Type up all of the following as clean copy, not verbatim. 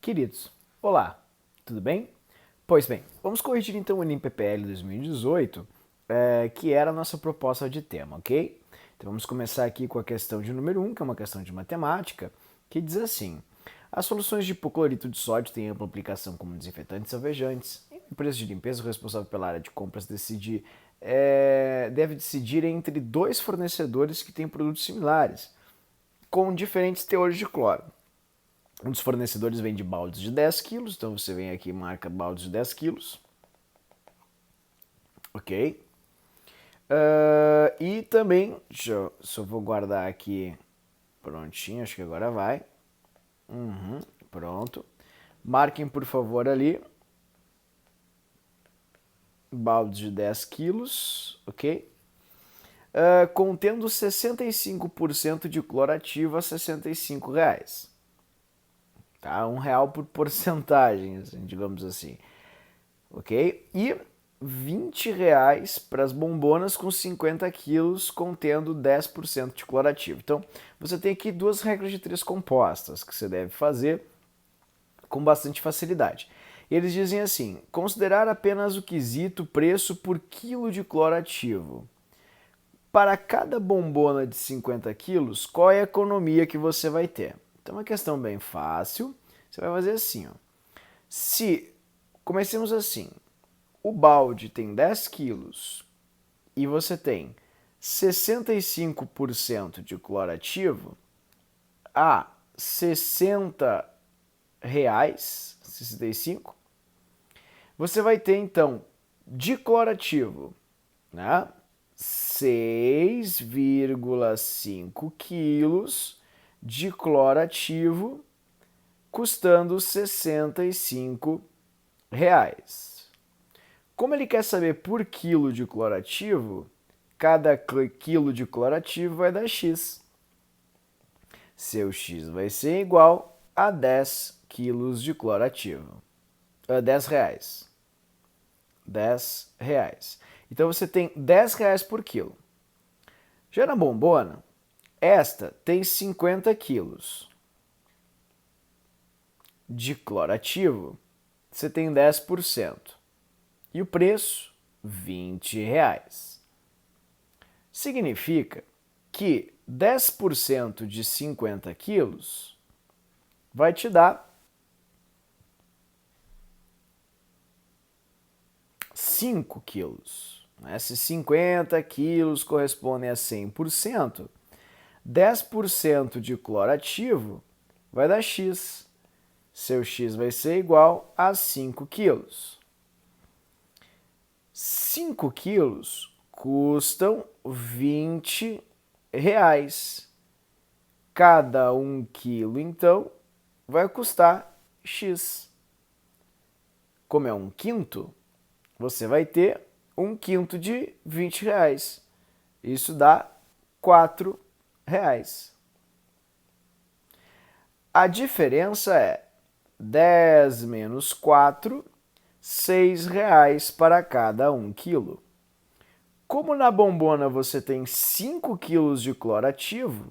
Queridos, olá, tudo bem? Pois bem, vamos corrigir então o Enem PPL 2018, que era a nossa proposta de tema, ok? Então vamos começar aqui com a questão de número 1, que é uma questão de matemática, que diz assim: as soluções de hipoclorito de sódio têm ampla aplicação como desinfetantes alvejantes. A empresa de limpeza responsável pela área de compras deve decidir entre dois fornecedores que têm produtos similares, com diferentes teores de cloro. Um dos fornecedores vende baldes de 10 quilos, então você vem aqui e marca baldes de 10 quilos. Ok? E também, só vou guardar aqui prontinho, acho que agora vai. Pronto. Marquem, por favor, ali. Baldes de 10 quilos, ok? Contendo 65% de clorativo a R$ 65. Tá? R$ 1 por porcentagem, assim, digamos assim. Ok? E R$ 20 para as bombonas com 50 quilos contendo 10% de clorativo. Então, você tem aqui duas regras de três compostas que você deve fazer com bastante facilidade. E eles dizem assim: considerar apenas o quesito preço por quilo de clorativo. Para cada bombona de 50 quilos, qual é a economia que você vai ter? Então, é uma questão bem fácil. Você vai fazer assim, ó. Se comecemos assim, o balde tem 10 quilos e você tem 65% de clorativo a R$ 60, 65, você vai ter então de clorativo, né, 6,5 quilos de clorativo custando R$ 65. Como ele quer saber por quilo de clorativo, cada quilo de clorativo vai dar X. Seu X vai ser igual a 10 quilos de clorativo. R$ 10. R$ 10. Então você tem R$ 10 por quilo. Já na bombona, esta tem 50 quilos de clorativo, você tem 10%. E o preço, R$ 20. Significa que 10% de 50 quilos vai te dar 5 quilos. Se 50 quilos correspondem a 100%, 10% de clorativo vai dar X. Seu X vai ser igual a 5 quilos. 5 quilos custam R$ 20. Cada 1 quilo, então, vai custar X. Como é 1/5, você vai ter 1/5 de R$ 20. Isso dá R$ 4. A diferença é 10 menos 4, R$ 6 para cada 1 quilo. Como na bombona você tem 5 quilos de clorativo,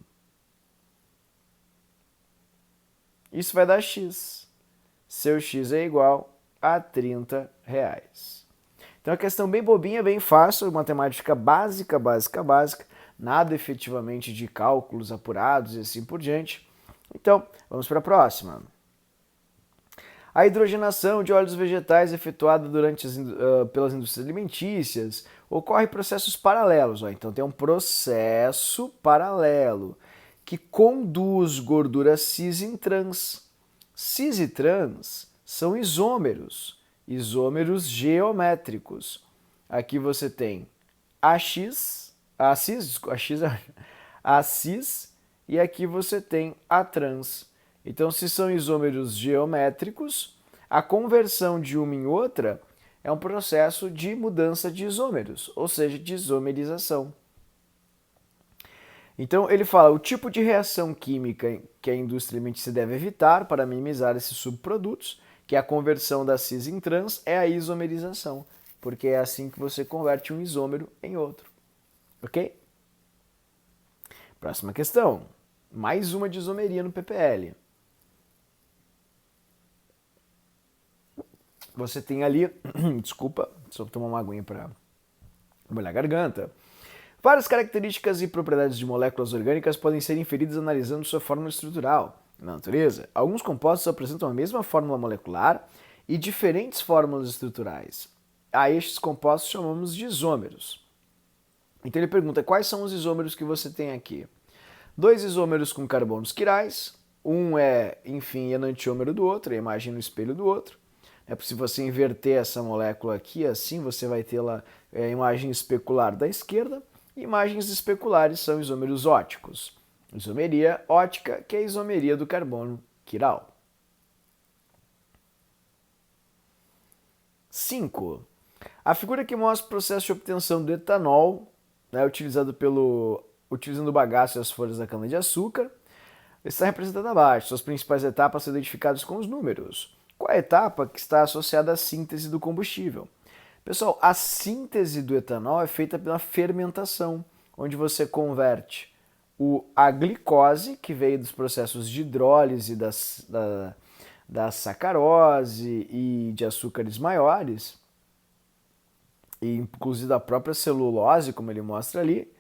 isso vai dar X. Seu X é igual a R$ 30. Então é uma questão bem bobinha, bem fácil, matemática básica, nada efetivamente de cálculos apurados e assim por diante. Então, vamos para a próxima. A hidrogenação de óleos vegetais efetuada pelas indústrias alimentícias ocorre em processos paralelos. Então tem um processo paralelo que conduz gordura cis em trans. Cis e trans são isômeros geométricos. Aqui você tem a cis e aqui você tem a trans. Então, se são isômeros geométricos, a conversão de uma em outra é um processo de mudança de isômeros, ou seja, de isomerização. Então, ele fala o tipo de reação química que a indústria alimentícia deve evitar para minimizar esses subprodutos, que é a conversão da cis em trans, é a isomerização, porque é assim que você converte um isômero em outro. Ok? Próxima questão. Mais uma de isomeria no PPL. você tem ali, desculpa, só tomar uma aguinha para molhar a garganta. Várias características e propriedades de moléculas orgânicas podem ser inferidas analisando sua fórmula estrutural. Na natureza, alguns compostos apresentam a mesma fórmula molecular e diferentes fórmulas estruturais. A estes compostos chamamos de isômeros. Então ele pergunta quais são os isômeros que você tem aqui. 2 isômeros com carbonos quirais, um é, enfim, enantiômero do outro, a imagem no espelho do outro. Se você inverter essa molécula aqui, assim, você vai ter lá a imagem especular da esquerda. Imagens especulares são isômeros óticos. Isomeria ótica, que é a isomeria do carbono quiral. 5. A figura que mostra o processo de obtenção do etanol, utilizando o bagaço e as folhas da cana-de-açúcar, está representada abaixo. Suas principais etapas são identificadas com os números. Qual é a etapa que está associada à síntese do combustível? Pessoal, a síntese do etanol é feita pela fermentação, onde você converte a glicose, que veio dos processos de hidrólise da sacarose e de açúcares maiores, e inclusive da própria celulose, como ele mostra ali,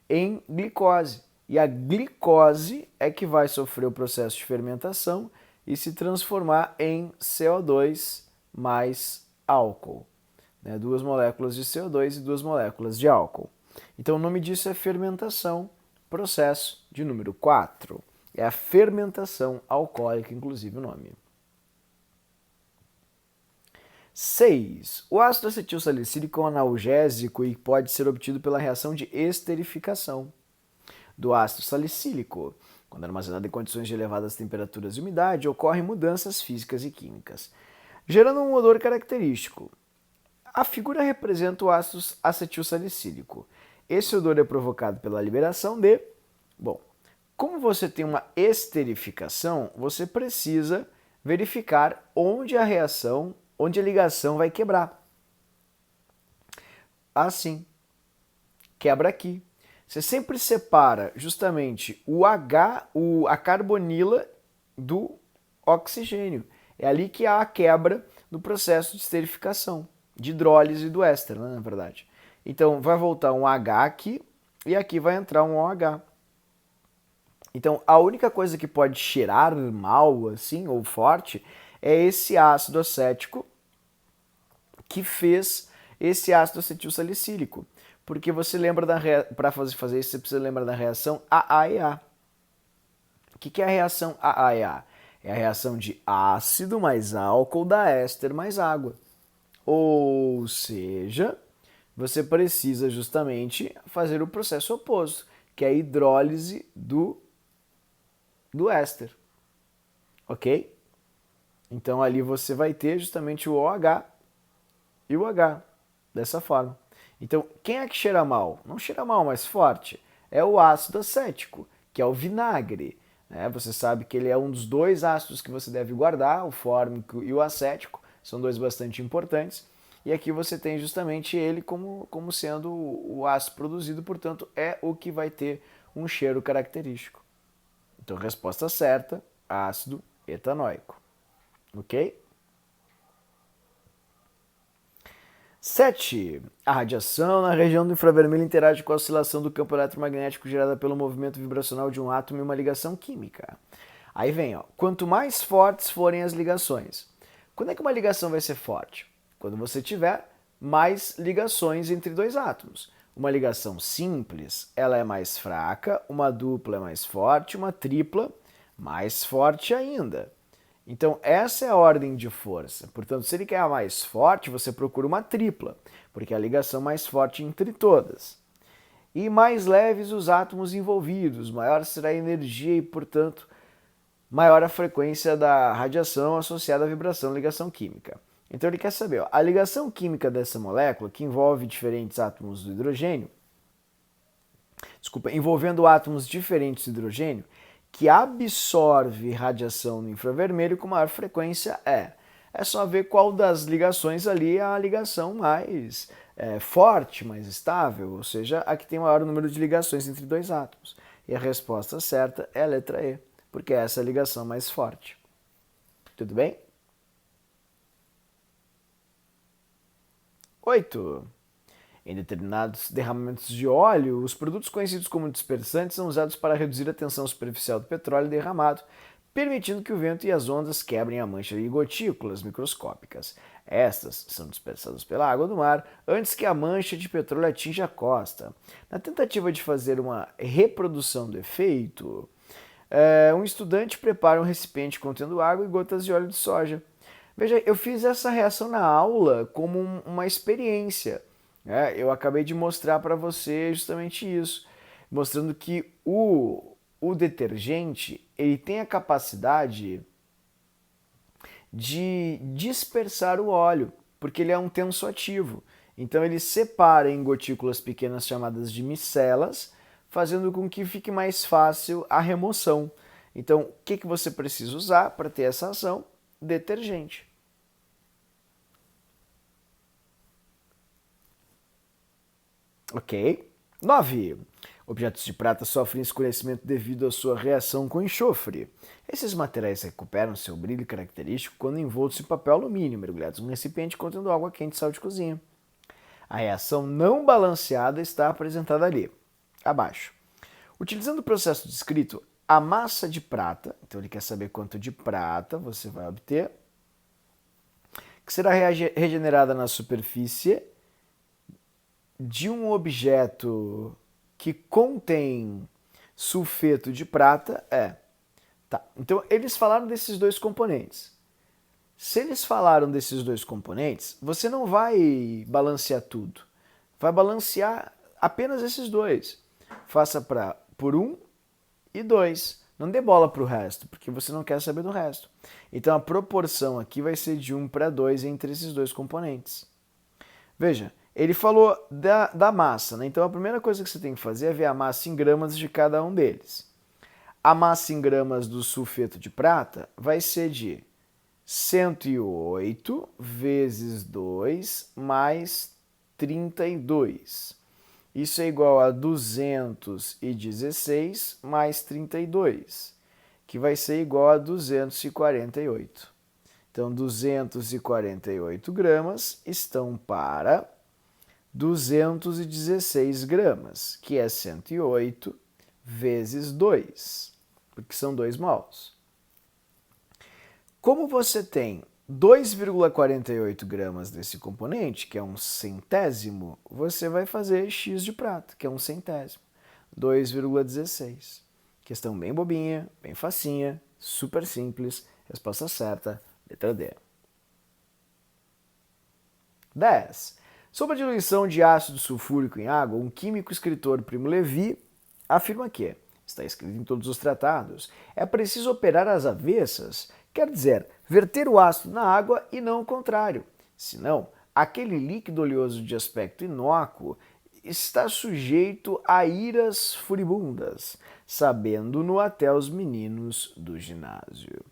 em glicose. E a glicose é que vai sofrer o processo de fermentação e se transformar em CO2 mais álcool. 2 moléculas de CO2 e 2 moléculas de álcool. Então o nome disso é fermentação, processo de número 4. É a fermentação alcoólica, inclusive o nome. 6. O ácido acetilsalicílico é um analgésico e pode ser obtido pela reação de esterificação do ácido salicílico. Quando armazenado em condições de elevadas temperaturas e umidade, ocorrem mudanças físicas e químicas, gerando um odor característico. A figura representa o ácido acetilsalicílico. Esse odor é provocado pela liberação de... como você tem uma esterificação, você precisa verificar onde a ligação vai quebrar. Assim, quebra aqui. Você sempre separa justamente a carbonila do oxigênio. É ali que há a quebra no processo de esterificação, de hidrólise do éster, na verdade. Então, vai voltar um H aqui e aqui vai entrar um OH. Então, a única coisa que pode cheirar mal, assim, ou forte, é esse ácido acético que fez esse ácido acetilsalicílico. Porque você lembra para fazer isso, você precisa lembrar da reação AAEA. O que é a reação AAEA? É a reação de ácido mais álcool dá éster mais água. Ou seja, você precisa justamente fazer o processo oposto, que é a hidrólise do éster. Ok? Então ali você vai ter justamente o OH e o H, dessa forma. Então, quem é que cheira mal? Não cheira mal, mas forte. É o ácido acético, que é o vinagre. Você sabe que ele é um dos 2 ácidos que você deve guardar, o fórmico e o acético. São 2 bastante importantes. E aqui você tem justamente ele como sendo o ácido produzido, portanto, é o que vai ter um cheiro característico. Então, resposta certa, ácido etanóico. Ok? 7. A radiação na região do infravermelho interage com a oscilação do campo eletromagnético gerada pelo movimento vibracional de um átomo e uma ligação química. Aí vem, quanto mais fortes forem as ligações. Quando é que uma ligação vai ser forte? Quando você tiver mais ligações entre 2 átomos. Uma ligação simples, ela é mais fraca, uma dupla é mais forte, uma tripla mais forte ainda. Então, essa é a ordem de força. Portanto, se ele quer a mais forte, você procura uma tripla, porque é a ligação mais forte entre todas. E mais leves os átomos envolvidos, maior será a energia e, portanto, maior a frequência da radiação associada à vibração da ligação química. Então, ele quer saber, a ligação química dessa molécula, que envolve diferentes átomos do hidrogênio, envolvendo átomos diferentes do hidrogênio, que absorve radiação no infravermelho com maior frequência é. É só ver qual das ligações ali é a ligação mais forte, mais estável, ou seja, a que tem maior número de ligações entre 2 átomos. E a resposta certa é a letra E, porque essa é a ligação mais forte. Tudo bem? 8. Em determinados derramamentos de óleo, os produtos conhecidos como dispersantes são usados para reduzir a tensão superficial do petróleo derramado, permitindo que o vento e as ondas quebrem a mancha de gotículas microscópicas. Estas são dispersadas pela água do mar antes que a mancha de petróleo atinja a costa. Na tentativa de fazer uma reprodução do efeito, um estudante prepara um recipiente contendo água e gotas de óleo de soja. Veja, eu fiz essa reação na aula como uma experiência. Eu acabei de mostrar para você justamente isso, mostrando que o detergente ele tem a capacidade de dispersar o óleo, porque ele é um tensoativo. Então ele separa em gotículas pequenas chamadas de micelas, fazendo com que fique mais fácil a remoção. Então, o que você precisa usar para ter essa ação? Detergente. Ok. 9. Objetos de prata sofrem escurecimento devido à sua reação com enxofre. Esses materiais recuperam seu brilho característico quando envoltos em papel alumínio, mergulhados em um recipiente contendo água quente e sal de cozinha. A reação não balanceada está apresentada ali, abaixo. Utilizando o processo descrito, a massa de prata, então ele quer saber quanto de prata você vai obter, que será regenerada na superfície de um objeto que contém sulfeto de prata Tá, então eles falaram desses dois componentes. Se eles falaram desses dois componentes, você não vai balancear tudo. Vai balancear apenas esses dois. Faça por 1 e 2. Não dê bola para o resto, porque você não quer saber do resto. Então a proporção aqui vai ser de 1 para 2 entre esses dois componentes. Veja, ele falou da massa, né? Então a primeira coisa que você tem que fazer é ver a massa em gramas de cada um deles. A massa em gramas do sulfeto de prata vai ser de 108 vezes 2 mais 32. Isso é igual a 216 mais 32, que vai ser igual a 248. Então, 248 gramas estão para 216 gramas, que é 108 vezes 2, porque são 2 mols. Como você tem 2,48 gramas desse componente, que é um centésimo, você vai fazer x de prata, que é um centésimo. 2,16. Questão bem bobinha, bem facinha, super simples. Resposta certa, letra D. 10. Sobre a diluição de ácido sulfúrico em água, um químico escritor Primo Levi afirma que, está escrito em todos os tratados, é preciso operar às avessas, quer dizer, verter o ácido na água e não o contrário. Senão, aquele líquido oleoso de aspecto inócuo está sujeito a iras furibundas, sabendo-no até os meninos do ginásio.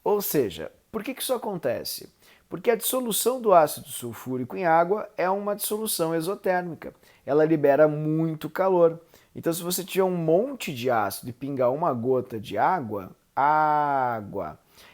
Ou seja, por que isso acontece? Porque a dissolução do ácido sulfúrico em água é uma dissolução exotérmica. Ela libera muito calor. Então, se você tiver um monte de ácido e pingar uma gota de água,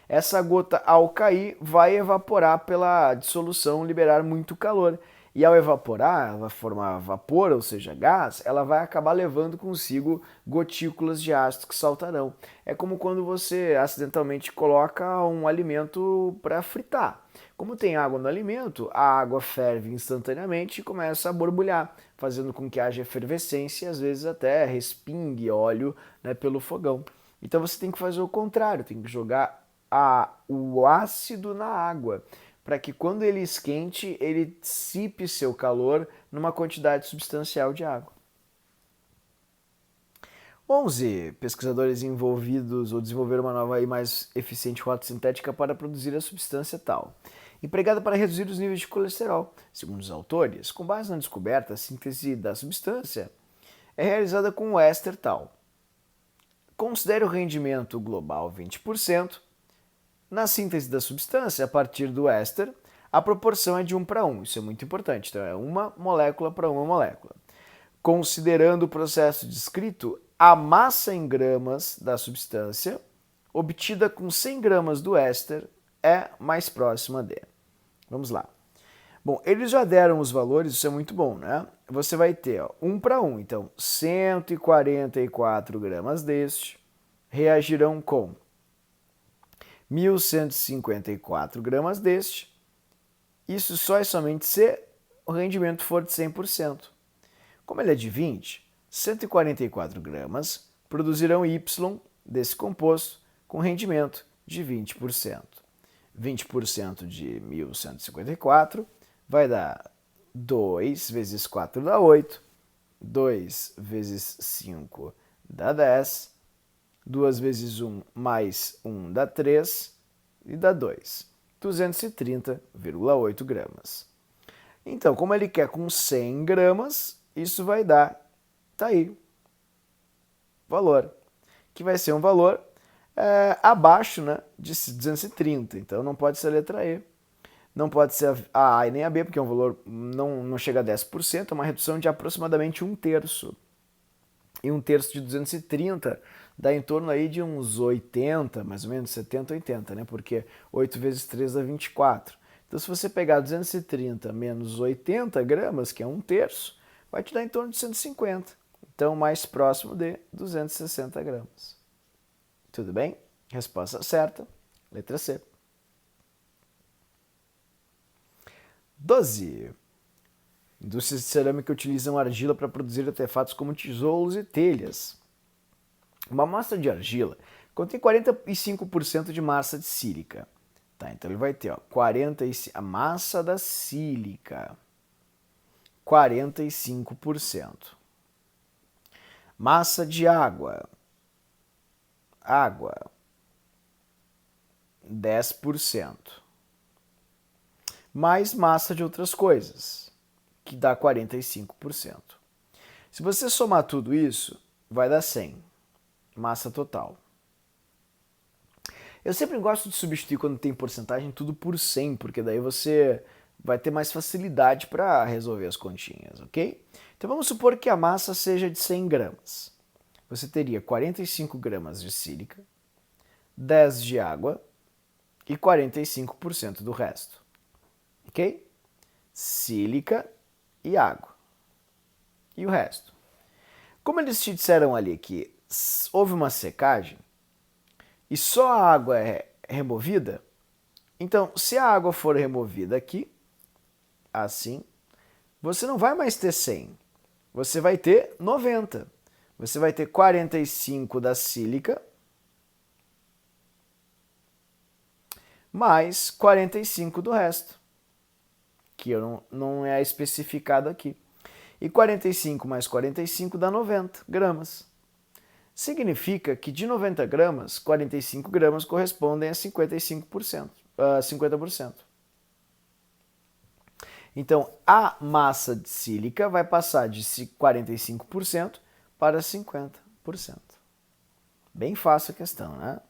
essa gota, ao cair, vai evaporar pela dissolução, liberar muito calor. E ao evaporar, ela vai formar vapor, ou seja, gás, ela vai acabar levando consigo gotículas de ácido que saltarão. É como quando você acidentalmente coloca um alimento para fritar. Como tem água no alimento, a água ferve instantaneamente e começa a borbulhar, fazendo com que haja efervescência e às vezes até respingue óleo, né, pelo fogão. Então você tem que fazer o contrário, tem que jogar o ácido na água, para que quando ele esquente, ele dissipe seu calor numa quantidade substancial de água. 11. Pesquisadores envolvidos ou desenvolveram uma nova e mais eficiente rota sintética para produzir a substância tal, empregada para reduzir os níveis de colesterol. Segundo os autores, com base na descoberta, a síntese da substância é realizada com o éster tal. Considere o rendimento global 20%. Na síntese da substância, a partir do éster, a proporção é de 1 para 1. Isso é muito importante. Então, é uma molécula para uma molécula. Considerando o processo descrito, a massa em gramas da substância, obtida com 100 gramas do éster, é mais próxima de. Vamos lá. Bom, eles já deram os valores, isso é muito bom, né? Você vai ter 1 para 1, então 144 gramas deste reagirão com 1.154 gramas deste, isso só e somente se o rendimento for de 100%. Como ele é de 20, 144 gramas produzirão Y desse composto com rendimento de 20%. 20% de 1.154 vai dar 2 vezes 4 dá 8, 2 vezes 5 dá 10, 2 vezes 1 mais 1 dá 3 e dá 2. 230,8 gramas. Então, como ele quer com 100 gramas, isso vai dar, tá aí, valor, que vai ser um valor abaixo, né, de 230, então não pode ser a letra E. Não pode ser a A e nem a B, porque é um valor não chega a 10%, é uma redução de aproximadamente 1/3. E 1/3 de 230 dá em torno aí de uns 80, mais ou menos 70, 80, né? Porque 8 vezes 3 dá 24. Então, se você pegar 230 menos 80 gramas, que é 1/3, vai te dar em torno de 150. Então, mais próximo de 260 gramas. Tudo bem? Resposta certa, letra C. 12. Indústrias de cerâmica utilizam argila para produzir artefatos como tijolos e telhas. Uma amostra de argila contém 45% de massa de sílica. Tá, então ele vai ter a massa da sílica, 45%. Massa de água, 10%. Mais massa de outras coisas, que dá 45%. Se você somar tudo isso, vai dar 100, massa total. Eu sempre gosto de substituir quando tem porcentagem tudo por 100, porque daí você vai ter mais facilidade para resolver as continhas, ok? Então vamos supor que a massa seja de 100 gramas. Você teria 45 gramas de sílica, 10 de água e 45% do resto. Ok? Sílica e água. E o resto? Como eles te disseram ali que houve uma secagem e só a água é removida, então se a água for removida aqui, assim, você não vai mais ter 100, você vai ter 90. Você vai ter 45 da sílica mais 45 do resto, que não é especificado aqui. E 45 mais 45 dá 90 gramas. Significa que de 90 gramas, 45 gramas correspondem a 55%, 50%. Então, a massa de sílica vai passar de 45% para 50%. Bem fácil a questão, né?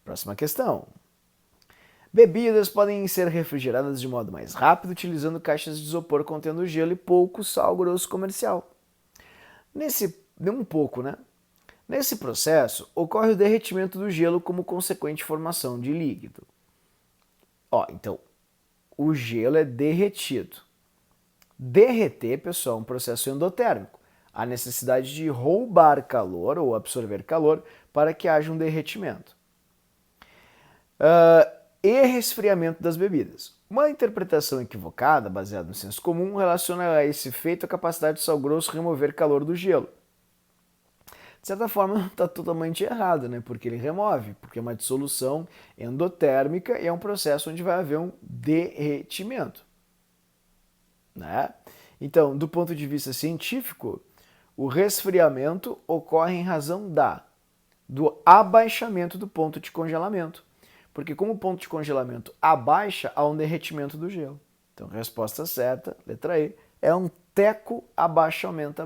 Próxima questão. Bebidas podem ser refrigeradas de modo mais rápido utilizando caixas de isopor contendo gelo e pouco sal grosso comercial. Nesse processo, ocorre o derretimento do gelo como consequente formação de líquido. Então, o gelo é derretido. Derreter, pessoal, é um processo endotérmico. Há necessidade de roubar calor ou absorver calor para que haja um derretimento. E resfriamento das bebidas. Uma interpretação equivocada, baseada no senso comum, relaciona a esse feito a capacidade do sal grosso remover calor do gelo. De certa forma, está totalmente errado, né? Porque ele remove, porque é uma dissolução endotérmica e é um processo onde vai haver um derretimento. Né? Então, do ponto de vista científico, o resfriamento ocorre em razão do abaixamento do ponto de congelamento. Porque como o ponto de congelamento abaixa, há um derretimento do gelo. Então, resposta certa, letra E, é um teco abaixamento.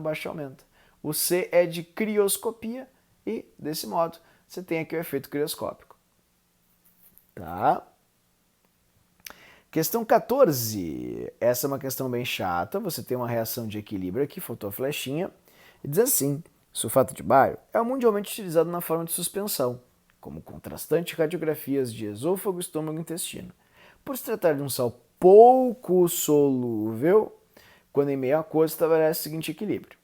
O C é de crioscopia e, desse modo, você tem aqui o efeito crioscópico. Tá? Questão 14. Essa é uma questão bem chata. Você tem uma reação de equilíbrio aqui, faltou a flechinha. E diz assim, sulfato de bário é mundialmente utilizado na forma de suspensão, como contrastante em radiografias de esôfago, estômago e intestino. Por se tratar de um sal pouco solúvel, quando em meio aquoso estabelece o seguinte equilíbrio.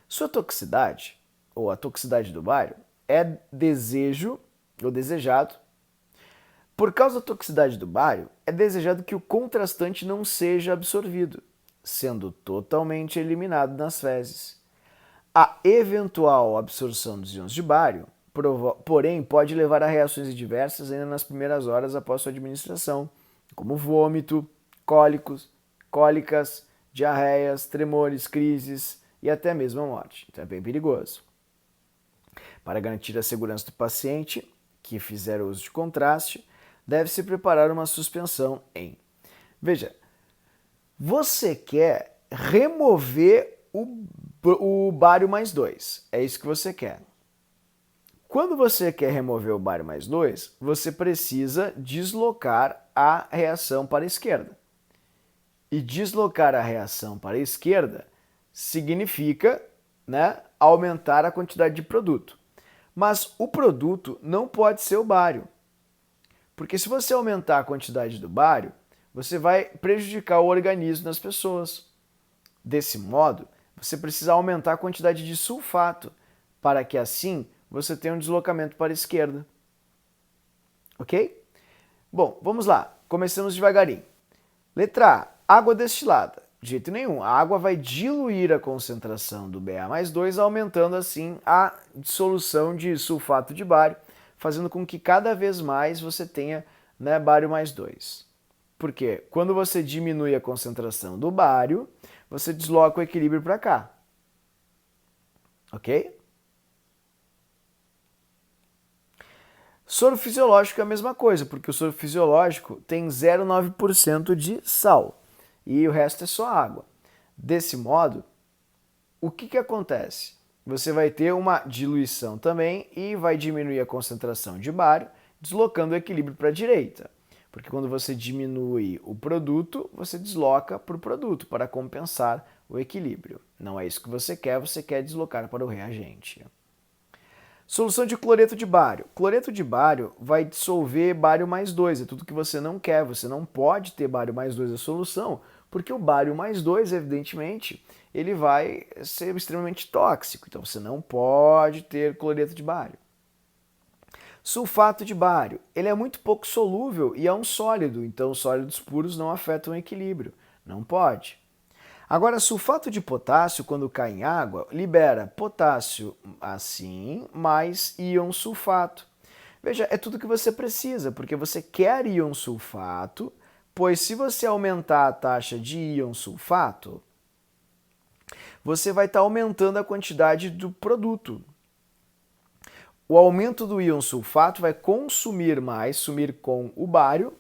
Sua toxicidade, ou a toxicidade do bário, é desejo ou desejado. Por causa da toxicidade do bário, é desejado que o contrastante não seja absorvido, sendo totalmente eliminado nas fezes. A eventual absorção dos íons de bário, porém, pode levar a reações adversas ainda nas primeiras horas após sua administração, como vômito, cólicas, diarreias, tremores, crises e até mesmo a morte. Então é bem perigoso. Para garantir a segurança do paciente que fizer uso de contraste, deve-se preparar uma suspensão em... Veja, você quer remover o bário mais 2. É isso que você quer. Quando você quer remover o bário mais 2, você precisa deslocar a reação para a esquerda. E deslocar a reação para a esquerda significa, né, aumentar a quantidade de produto. Mas o produto não pode ser o bário. Porque se você aumentar a quantidade do bário, você vai prejudicar o organismo das pessoas. Desse modo, você precisa aumentar a quantidade de sulfato, para que assim você tenha um deslocamento para a esquerda. Ok? Bom, vamos lá. Começamos devagarinho. Letra A, água destilada. De jeito nenhum. A água vai diluir a concentração do Ba mais 2, aumentando assim a dissolução de sulfato de bário, fazendo com que cada vez mais você tenha, né, bário mais 2. Por quê? Quando você diminui a concentração do bário, você desloca o equilíbrio para cá. Ok? Soro fisiológico é a mesma coisa, porque o soro fisiológico tem 0,9% de sal e o resto é só água. Desse modo, o que acontece? Você vai ter uma diluição também e vai diminuir a concentração de bário, deslocando o equilíbrio para a direita. Porque quando você diminui o produto, você desloca para o produto para compensar o equilíbrio. Não é isso que você quer deslocar para o reagente. Solução de cloreto de bário. Cloreto de bário vai dissolver bário mais 2, é tudo que você não quer. Você não pode ter bário mais 2 na solução, porque o bário mais 2, evidentemente, ele vai ser extremamente tóxico. Então você não pode ter cloreto de bário. Sulfato de bário. Ele é muito pouco solúvel e é um sólido, então sólidos puros não afetam o equilíbrio. Não pode. Agora, sulfato de potássio, quando cai em água, libera potássio assim, mais íon sulfato. Veja, é tudo que você precisa, porque você quer íon sulfato, pois se você aumentar a taxa de íon sulfato, você vai estar aumentando a quantidade do produto. O aumento do íon sulfato vai consumir mais, sumir com o bário,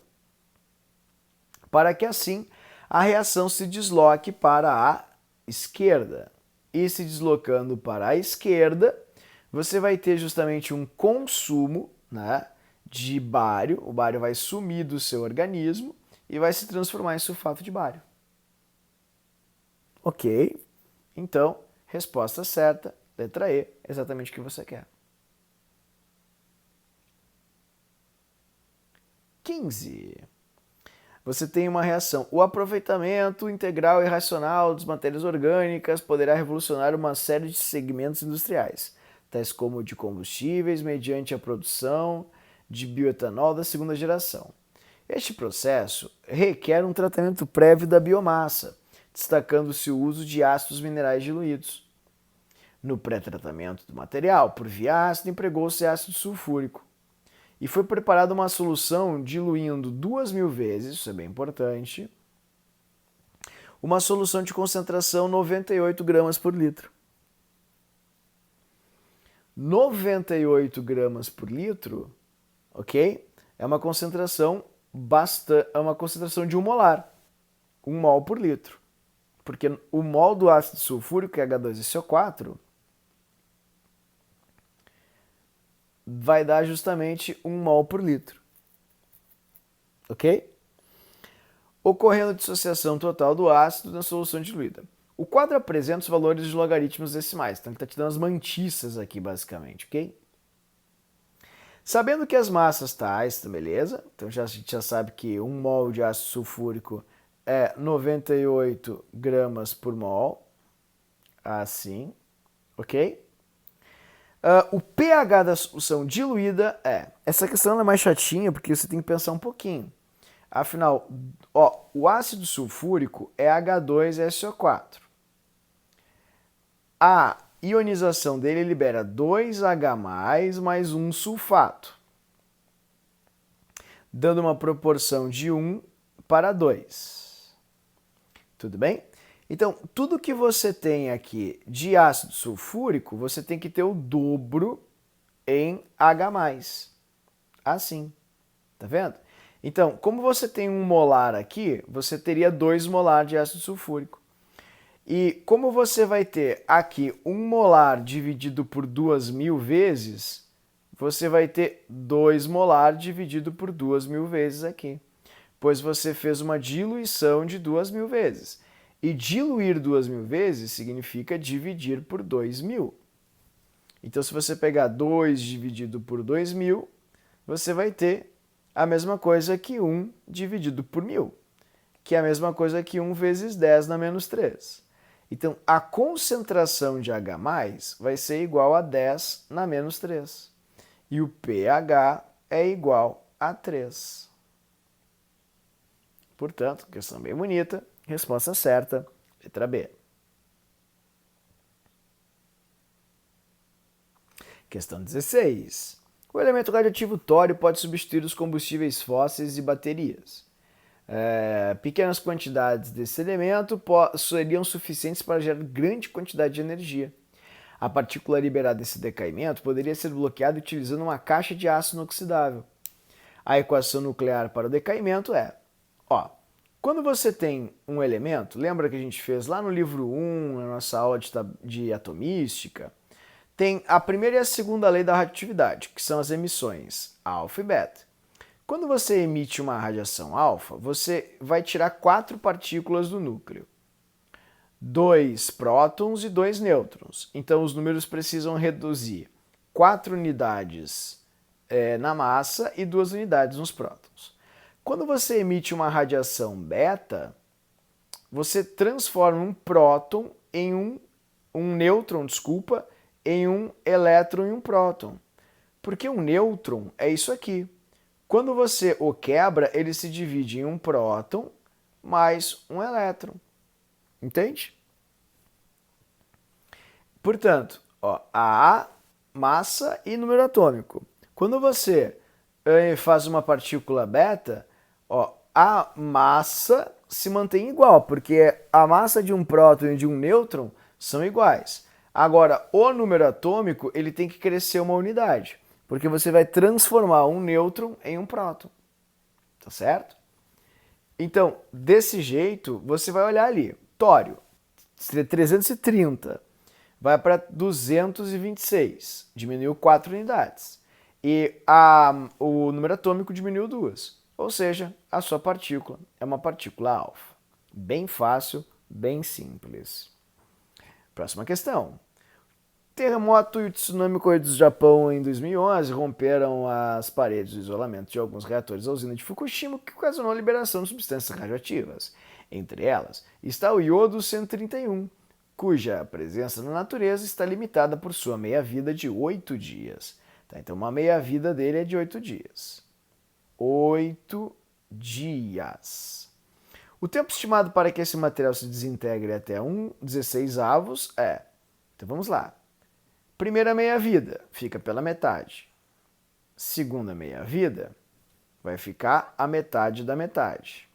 para que assim a reação se desloque para a esquerda. E se deslocando para a esquerda, você vai ter justamente um consumo, né, de bário. O bário vai sumir do seu organismo e vai se transformar em sulfato de bário. Ok? Então, resposta certa, letra E, exatamente o que você quer. 15. Você tem uma reação. O aproveitamento integral e racional das matérias orgânicas poderá revolucionar uma série de segmentos industriais, tais como de combustíveis, mediante a produção de bioetanol da segunda geração. Este processo requer um tratamento prévio da biomassa, destacando-se o uso de ácidos minerais diluídos. No pré-tratamento do material, por via ácida, empregou-se ácido sulfúrico. E foi preparada uma solução diluindo 2.000 vezes, isso é bem importante, uma solução de concentração 98 gramas por litro. 98 gramas por litro, ok? É uma concentração de 1 molar, 1 mol por litro. Porque o mol do ácido sulfúrico, que é H2SO4, vai dar justamente 1 mol por litro. Ok? Ocorrendo dissociação total do ácido na solução diluída. O quadro apresenta os valores de logaritmos decimais, então ele está te dando as mantiças aqui, basicamente, ok? Sabendo que as massas tais, beleza? Então a gente já sabe que 1 mol de ácido sulfúrico é 98 gramas por mol. Assim, ok? O pH da solução diluída Essa questão é mais chatinha porque você tem que pensar um pouquinho. Afinal, o ácido sulfúrico é H2SO4. A ionização dele libera 2H+, mais um sulfato, dando uma proporção de 1:2. Tudo bem? Então, tudo que você tem aqui de ácido sulfúrico, você tem que ter o dobro em H+. Assim. Tá vendo? Então, como você tem 1 molar aqui, você teria 2 molar de ácido sulfúrico. E como você vai ter aqui 1 molar dividido por 2.000 vezes, você vai ter 2 molar dividido por 2.000 vezes aqui. Pois você fez uma diluição de 2.000 vezes. E diluir 2.000 vezes significa dividir por 2.000. Então, se você pegar 2 dividido por 2.000, você vai ter a mesma coisa que 1 dividido por 1.000, que é a mesma coisa que 1 vezes 10 na menos 3. Então, a concentração de H+, vai ser igual a 10 na menos 3. E o pH é igual a 3. Portanto, questão bem bonita. Resposta certa, letra B. Questão 16. O elemento radioativo tório pode substituir os combustíveis fósseis e baterias. Pequenas quantidades desse elemento seriam suficientes para gerar grande quantidade de energia. A partícula liberada desse decaimento poderia ser bloqueada utilizando uma caixa de aço inoxidável. A equação nuclear para o decaimento quando você tem um elemento, lembra que a gente fez lá no livro 1, na nossa aula de atomística, tem a primeira e a segunda lei da radioatividade, que são as emissões alfa e beta. Quando você emite uma radiação alfa, você vai tirar 4 partículas do núcleo. 2 prótons e 2 nêutrons. Então os números precisam reduzir 4 unidades na massa e 2 unidades nos prótons. Quando você emite uma radiação beta, você transforma um próton em um nêutron, em um elétron e um próton. Porque um nêutron é isso aqui. Quando você o quebra, ele se divide em um próton mais um elétron. Entende? Portanto, a massa e número atômico. Quando você faz uma partícula beta, a massa se mantém igual, porque a massa de um próton e de um nêutron são iguais. Agora, o número atômico ele tem que crescer uma unidade, porque você vai transformar um nêutron em um próton. Tá certo? Então, desse jeito, você vai olhar ali. Tório, 330, vai para 226, diminuiu 4 unidades. E o número atômico diminuiu 2. Ou seja, a sua partícula é uma partícula alfa. Bem fácil, bem simples. Próxima questão. Terremoto e o tsunami ocorridos no Japão em 2011 romperam as paredes do isolamento de alguns reatores da usina de Fukushima, que ocasionou a liberação de substâncias radioativas. Entre elas está o iodo 131, cuja presença na natureza está limitada por sua meia-vida de 8 dias. Tá, então, uma meia-vida dele é de 8 dias. 8 dias. O tempo estimado para que esse material se desintegre até 1/16 Então vamos lá. Primeira meia-vida fica pela metade. Segunda meia-vida vai ficar a metade da metade.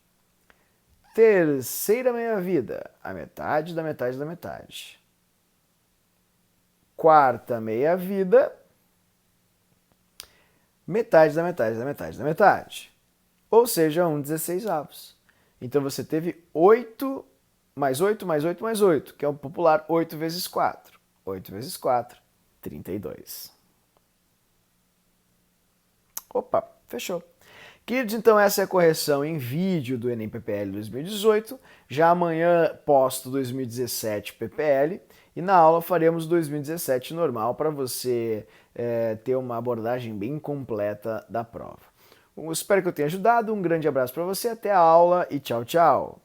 Terceira meia-vida, a metade da metade da metade. Quarta meia-vida, metade da metade da metade da metade. Ou seja, 1/16. Então você teve 8 mais 8 mais 8 mais 8, que é o popular 8 vezes 4. 8 vezes 4, 32. Opa, fechou. Queridos, então essa é a correção em vídeo do Enem PPL 2018. Já amanhã posto 2017 PPL e na aula faremos 2017 normal para você ter uma abordagem bem completa da prova. Eu espero que eu tenha ajudado, um grande abraço para você, até a aula e tchau, tchau!